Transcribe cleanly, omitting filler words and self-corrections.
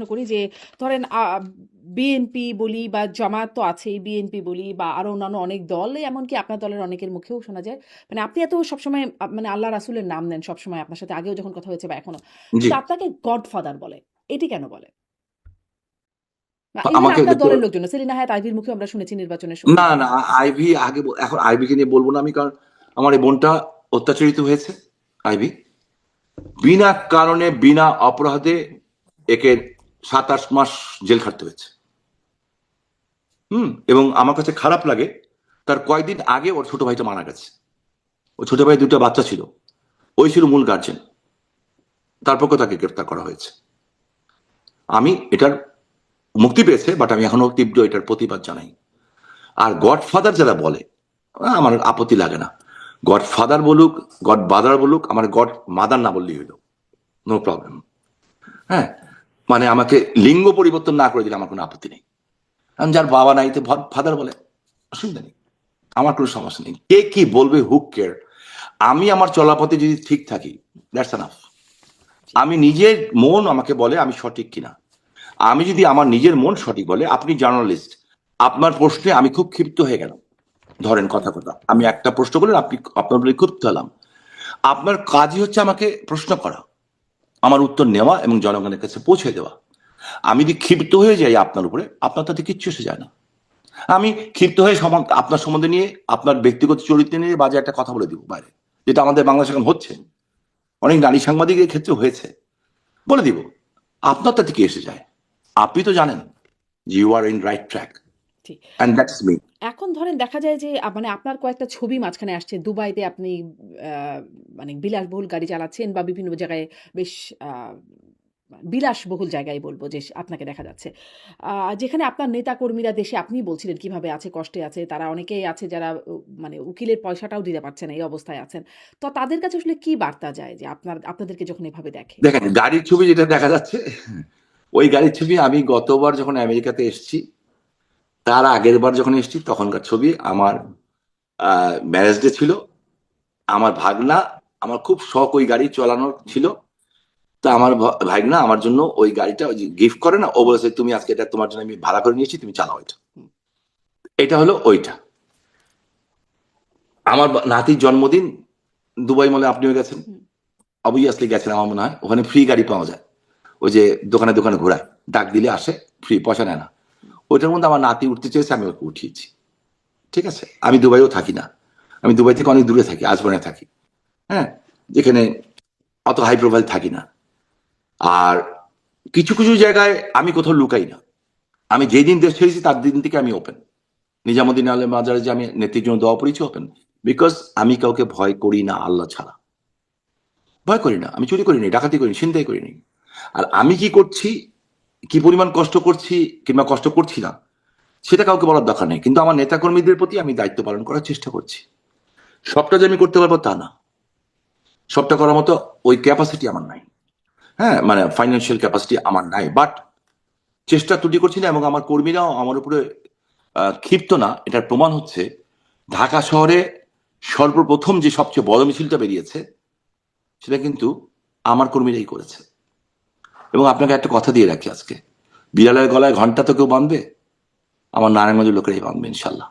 করি যে ধরেন বিএনপি বলি বা জামায়াত তো আছেই, বিএনপি বলি বা আরো অন্যান্য অনেক দল, এমনকি আপনার দলের অনেকের মুখেও শোনা যায় মানে আপনি এত সবসময় মানে আল্লাহ রাসূলের নাম নেন সবসময়, আপনার সাথে আগেও যখন কথা হয়েছে বা এখনো, জি। কিন্তু আপনাকে গডফাদার বলে। এটি কেন বলে? বা ইভেন আমাকে আপনার দেখতে দলের লোকজন সেলিনা হায়াৎ আইভীর মুখেও আমরা শুনেছি নির্বাচনের সময়। না না আইভি আগে এখন আইভিকে নিয়ে বলবো না আমি, কারণ আমার এই বোনটা অত্যাচারিত হয়েছে। আইভি বিনা কারণে বিনা অপরাধে একে 27 মাস জেল খাটতে হয়েছে। এবং আমার কাছে খারাপ লাগে, তার কয়েকদিন আগে ওর ছোট ভাইটা মারা গেছে। ও ছোট ভাই দুটো বাচ্চা ছিল, ওই ছিল মূল গার্জেন, তারপরও তাকে গ্রেফতার করা হয়েছে। আমি এটার মুক্তি পেয়েছে, বাট আমি এখনো তীব্র এটার প্রতিবাদ জানাই। আর গডফাদার যারা বলে, আমার আপত্তি লাগে না। গডফাদার বলুক, গড বাদার বলুক, আমার গড মাদার না বললেই হলো, নো প্রবলেম। হ্যাঁ, মানে আমাকে লিঙ্গ পরিবর্তন না করে দিলে আমার কোনো আপত্তি নেই। আমি যার বাবা নাই তো ফাদার বলে, অসুবিধা নেই, আমার কোনো সমস্যা নেই। কে কি বলবে, হু কেয়ার। আমি আমার চলাপথে যদি ঠিক থাকি, দ্যাটস এনাফ। আমি নিজের মন আমাকে বলে আমি সঠিক কিনা। আমি যদি আমার নিজের মন সঠিক বলে, আপনি জার্নালিস্ট, আপনার প্রশ্নে আমি খুব ক্ষিপ্ত হয়ে গেলাম, ধরেন কথা কথা আমি একটা প্রশ্ন করলেন, আপনি আপনার বলে ক্ষিপ্ত হলাম। আপনার কাজই হচ্ছে আমাকে প্রশ্ন করা, আমার উত্তর নেওয়া এবং জনগণের কাছে পৌঁছে দেওয়া। আমি যদি ক্ষিপ্ত হয়ে যাই আপনার উপরে, আপনার তাতে কিচ্ছু এসে যায় না। আমি ক্ষিপ্ত হয়ে আপনার সম্বন্ধে নিয়ে, আপনার ব্যক্তিগত চরিত্র নিয়ে বাজে একটা কথা বলে দিব বাইরে, যেটা আমাদের বাংলাদেশ এখন হচ্ছে, অনেক নারী সাংবাদিকের ক্ষেত্রে হয়েছে, বলে দিব। আপনার তাতে কি এসে যায়? আপনি তো জানেন যে you are in right track, ঠিক। And that's me. এখন ধরেন দেখা যায় যে মানে আপনার কয়েকটা ছবি মাঝখানে আসছে দুবাইতে আপনি মানে বিলাসবহুল গাড়ি চালাচ্ছেন বা বিভিন্ন জায়গায় বেশ বিলাসবহুল জায়গায় বলবো যে আপনাকে দেখা যাচ্ছে, যেখানে আপনার নেতা কর্মীরা দেশে আপনি বলছিলেন কিভাবে আছে, কষ্টে আছে, তারা অনেকেই আছে যারা মানে উকিলের পয়সাটাও দিতে পারছে না, এই অবস্থায় আছেন। তো তাদের কাছে আসলে কি বার্তা যায় যে আপনাদেরকে যখন এভাবে দেখে? দেখেন গাড়ির ছবি যেটা দেখা যাচ্ছে, ওই গাড়ির ছবি আমি গতবার যখন আমেরিকাতে এসেছি, তার আগের বার যখন এসেছি তখনকার ছবি। আমার ম্যারেজ ডে ছিল, আমার ভাগনা, আমার খুব শখ ওই গাড়ি চালানোর ছিল। তা আমার ভাগনা আমার জন্য ওই গাড়িটা গিফট করে না, ও বলেছে তুমি আজকে এটা তোমার জন্য আমি ভাড়া করে নিয়েছি, তুমি চালাও এটা। এটা হলো ওইটা। আমার নাতির জন্মদিন, দুবাই মলে আপনিও গেছেন, হুম। অবভিয়াসলি গেছেন আমার মনে হয়, ওখানে ফ্রি গাড়ি পাওয়া যায়। ওই যে দোকানে দোকানে ঘোরায়, ডাক দিলে আসে, ফ্রি, পয়সা নেয় না। ওইটার মধ্যে আমার নাতি উঠতে চেয়েছে, আমি ওকে উঠিয়েছি। ঠিক আছে, আমি দুবাইও থাকি না, আমি দুবাই থেকে অনেক দূরে থাকি, আজবনে থাকি। হ্যাঁ, যেখানে অত হাই প্রোফাইল থাকি না। আর কিছু কিছু জায়গায় আমি কোথাও লুকাই না। আমি যেই দিন দেশ ছেড়েছি তার দিন থেকে আমি ওপেন। নিজামুদ্দিন আলম মাজারে যে আমি নেত্রীর জন্য দোয়া পড়েছি, ওপেন। বিকজ আমি কাউকে ভয় করি না, আল্লাহ ছাড়া ভয় করি না। আমি চুরি করিনি, ডাকাতি করিনি, ছিনতাই করিনি। আর আমি কি করছি, কি পরিমাণ কষ্ট করছি কিংবা কষ্ট করছি না, সেটা কাউকে বলার দরকার নেই। কিন্তু আমার নেতাকর্মীদের প্রতি আমি দায়িত্ব পালন করার চেষ্টা করছি। সবটা যে আমি করতে পারবো তা না, সবটা করার মতো ওই ক্যাপাসিটি আমার নাই। হ্যাঁ, মানে ফাইন্যান্সিয়াল ক্যাপাসিটি আমার নাই, বাট চেষ্টা ত্রুটি করছি না। এবং আমার কর্মীরাও আমার উপরে ক্ষিপ্ত না। এটার প্রমাণ হচ্ছে ঢাকা শহরে সর্বপ্রথম যে সবচেয়ে বড় মিছিলটা বেরিয়েছে, সেটা কিন্তু আমার কর্মীরাই করেছে। এবং আপনাকে একটা কথা দিয়ে রাখি আজকে, বিড়ালের গলায় ঘন্টা তো কেউ বাঁধবে, আমার নারায়ণগঞ্জের লোকেরাই বাঁধবে ইনশাল্লাহ।